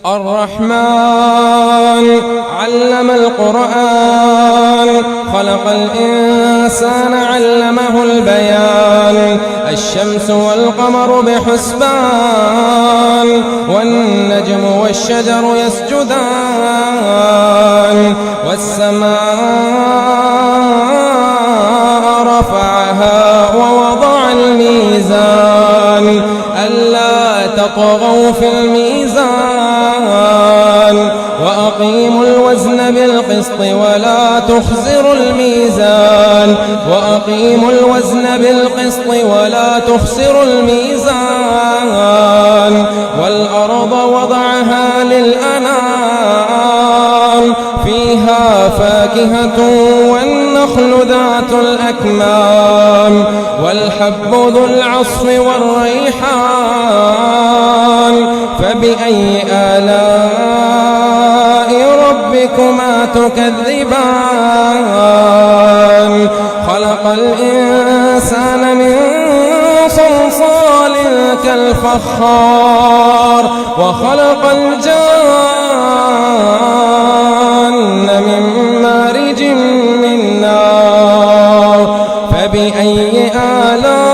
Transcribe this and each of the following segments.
الرحمن علم القرآن خلق الإنسان علمه البيان الشمس والقمر بحسبان والنجم والشجر يسجدان والسماء رفعها ووضع الميزان ألا تطغوا في الميزان وأقيموا الوزن بالقسط ولا تخسروا الميزان وأقيموا الوزن بالقسط ولا تخسروا الميزان والأرض وضعها للأنام فيها فاكهة والنخل ذات الأكمام والحب ذو العصف والريحان فبأي آلاء ربكما تكذبان خلق الإنسان من صلصال كالفخار وخلق الجان من مارج من نار فبأي آلاء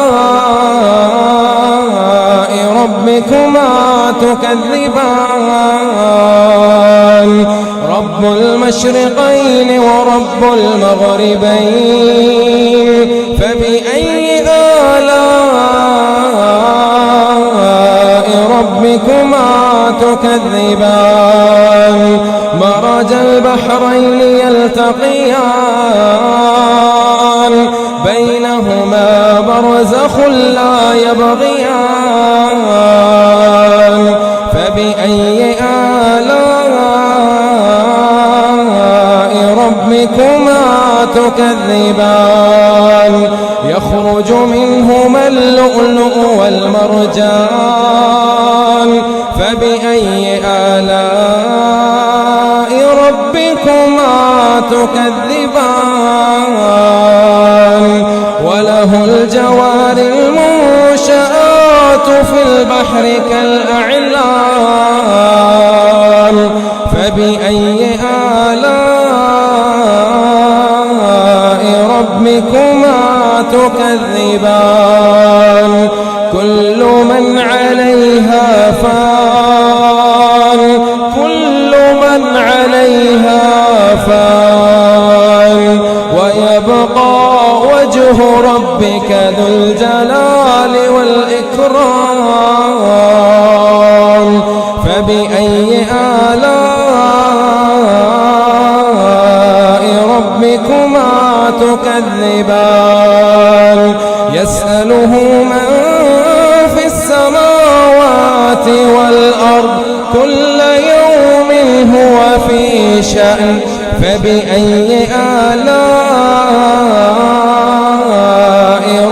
ربكما تكذبان رب المشرقين ورب المغربين فبأي آلاء ربكما تكذبان مرج البحرين يلتقيان بينهما برزخ لا يبغيان فبأي آلاء ربكما تكذبان يخرج منهما اللؤلؤ والمرجان فبأي آلاء ربكما تكذبان وله الجوار المنشآت في البحر كالأعلام فبأي آلاء ربكما تكذبان كل من عليها فان كل من عليها فان ويبقى وجه ربك ذو الجلال والإكرام فبأي آلاء ربكما تكذبان يسأله من في السماوات والأرض كل يوم هو في شأن فبأي آلاء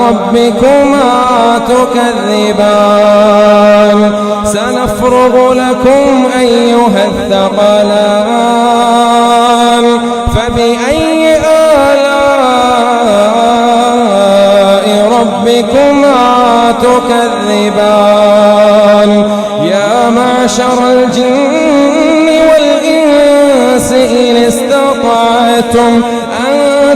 ربكما تكذبان سنفرغ لكم أيها الثقلان فبأي آلاء ربكما تكذبان يا معشر الجن والإنس إن استطعتم أن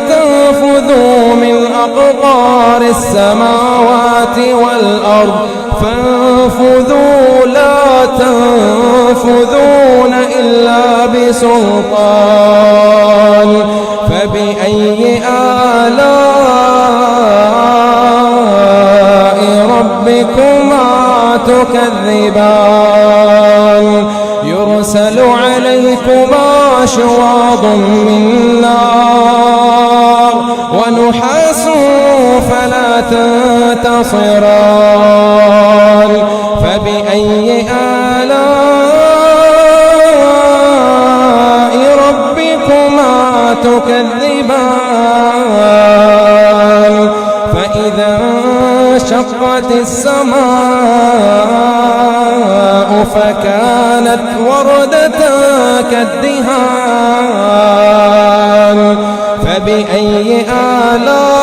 تنفذوا من أقطار السماوات والأرض فانفذوا لا تنفذون إلا بسلطان فبأي آلاء ربكما تكذبان يرسل عليكما شواظ من نار ونحاس فلا تنتصران فبأي آلاء ربكما تكذبان فإذا انشقت السماء فكانت وردة كالدهان فبأي آلاء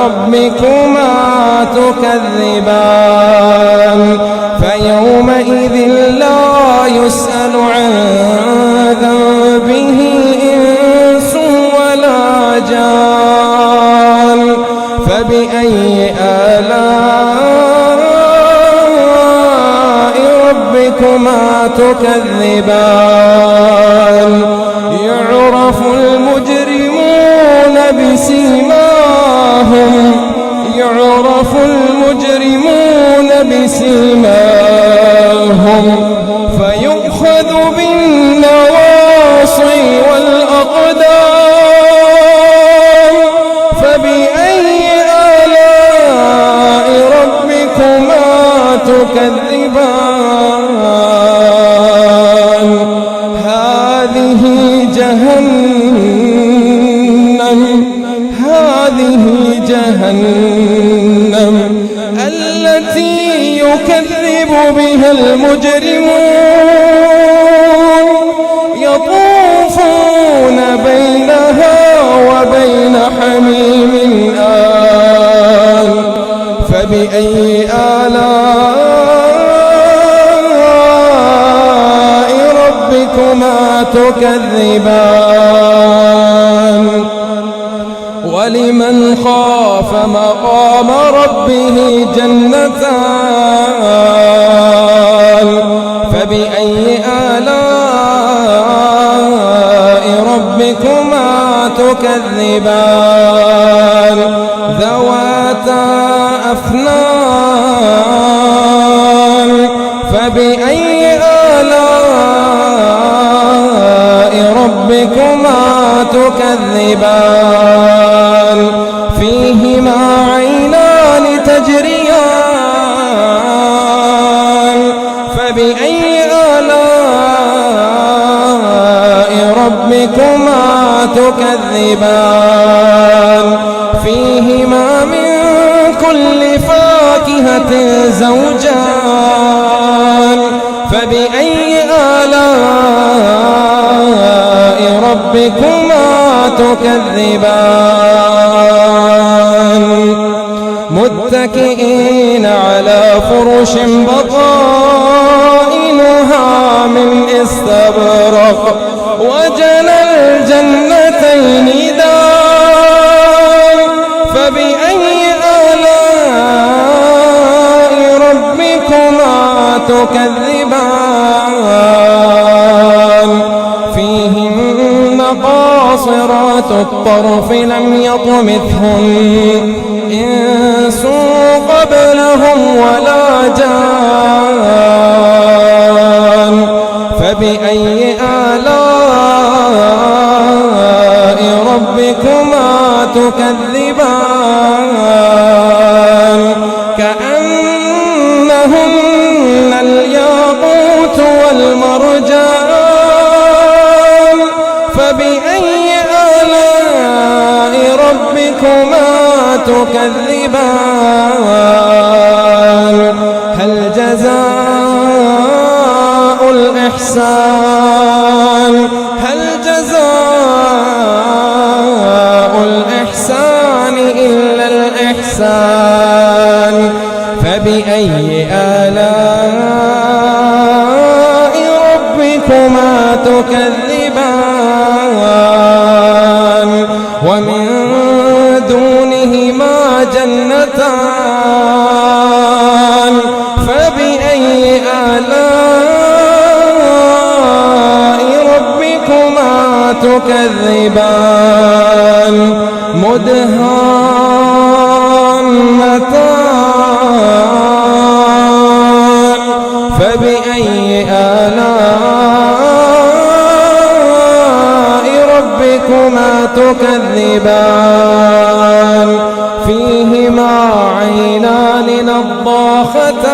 ربكما تكذبان فيومئذ لا يسأل عن ذنبه إنس ولا جان فبأي آلاء ربكما تكذبان يعرف المجرمون بسيماهم فيؤخذ بالنواصي والأقدام فبأي آلاء ربكما تكذبان هذه جهنم التي يكذب بها المجرمون يطوفون بينها وبين حميم آن فبأي آلاء ربكما تكذبان ولمن خاف مقام ربه جنتان فبأي آلاء ربكما تكذبان ذواتا أفنان فبأي آلاء ربكما تكذبان فيهما عينان تجريان فبأي آلاء ربكما تكذبان فيهما من كل فاكهة زوجان فبأي آلاء ربكما تكذبان متكئين على فرش بطائنها من استبرق وجنى الجنتين دان فبأي آلاء ربكما تكذبان فيهن قاصرات الطرف لم يطمثهن إنس قبلهم ولا جان فبأي آلاء ربكما تكذبان كأنهن الياقوت والمرجان فبأي آلاء ربكما تكذبان هل جزاء الإحسان إلا الإحسان فبأي آلاء ربكما تكذبان ومن دونهما جنتان فبأي آلاء ربكما تكذبان مدهامتان فبأي آلاء ربكما تكذبان فيهما عينان نضاختان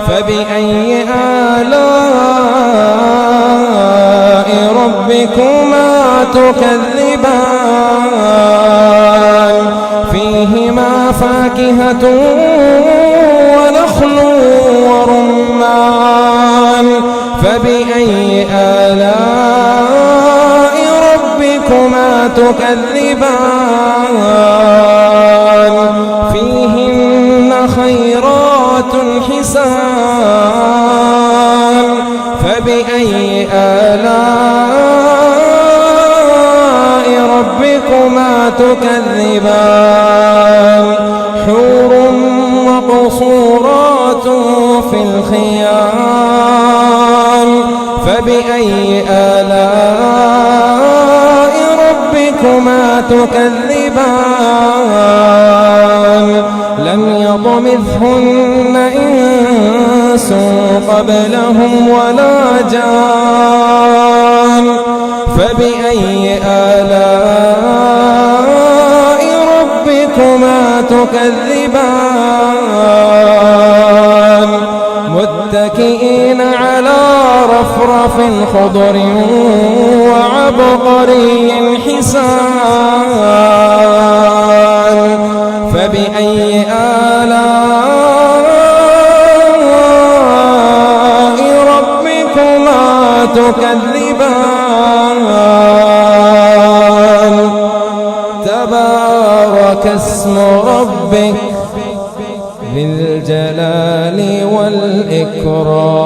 فبأي آلاء ربكما تكذبان فيهما فاكهة ونخل ورمان فبأي آلاء ربكما تكذبان فيهن خير والحسان فبأي آلاء ربكما تكذبان حور مقصورات في الخيام فبأي آلاء ربكما تكذبان لم يطمثهن إنس قبلهم ولا جان فبأي آلاء ربكما تكذبان متكئين على رفرف خضر وعبقري حسان فبأي آلاء ربكما تكذبان تبارك اسم ربك ذي الجلال والإكرام